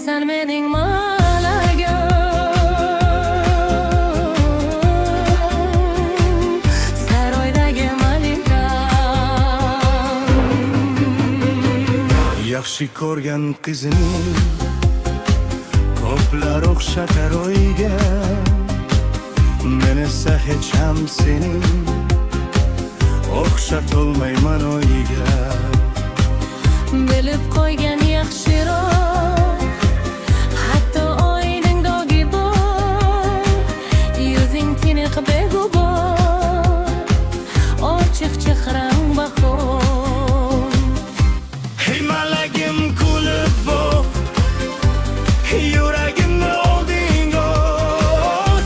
Sen mening malagim, saroydagi malikam. Yaxshi ko'rgan qizining ko'plar o'xshatar o'yga, men esa hech ham sening o'xshatolmayman o'yga. Bilib qo'ygan yaxshiroq, hatto oyning dogi bor, yuzing tiniq beg'ubor, ochiq chehrang bahor. Hey malagim kulib boq, yuragimni olding o,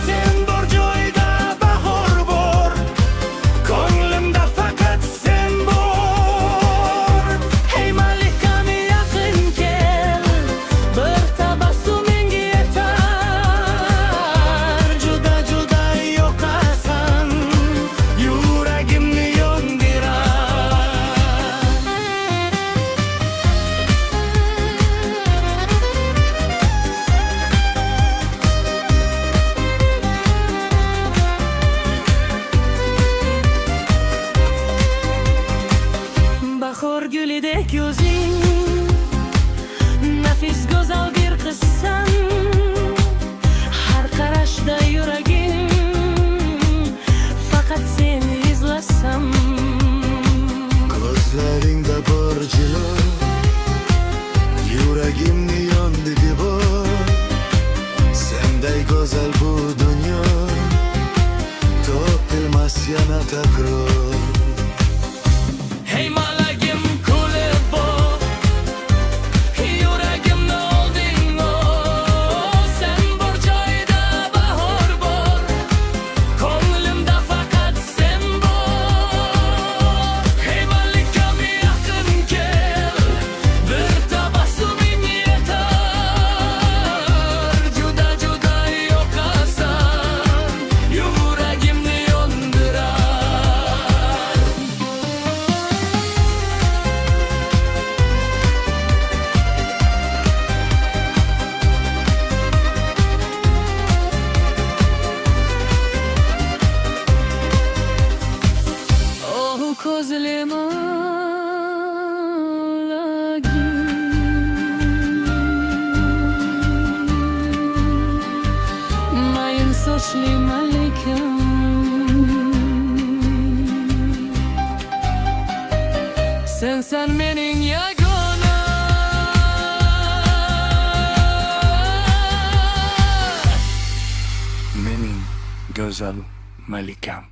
sen bor joyda bahor bor, ko'nglimda faqat sen bor. Hey malikam yaqin kel, bir tabassuming yetar, Juda juda yoqasan, yuragimni yondirar. bahor gulidek yuzing, nafis go'zal bir qizsan, har qarashda yuragim faqat seni izlasam. Ko'zlaringda bor jilo, yuragimni yondi devor. Senday go'zal bu dunyo, topilmas yana takror. Hey malagim kulib boq, yuragimni olding o, sen bor joyda bahor bor, ko'nglimda faqat sen bor. Hey malikam yaqin kel, bir tabassuming yetar, juda juda yoqasan, yuragimni yondirar. Oh ko'zli malagim, mayin sochli malikam, sensan mening yagona, Mening go'zal malikam.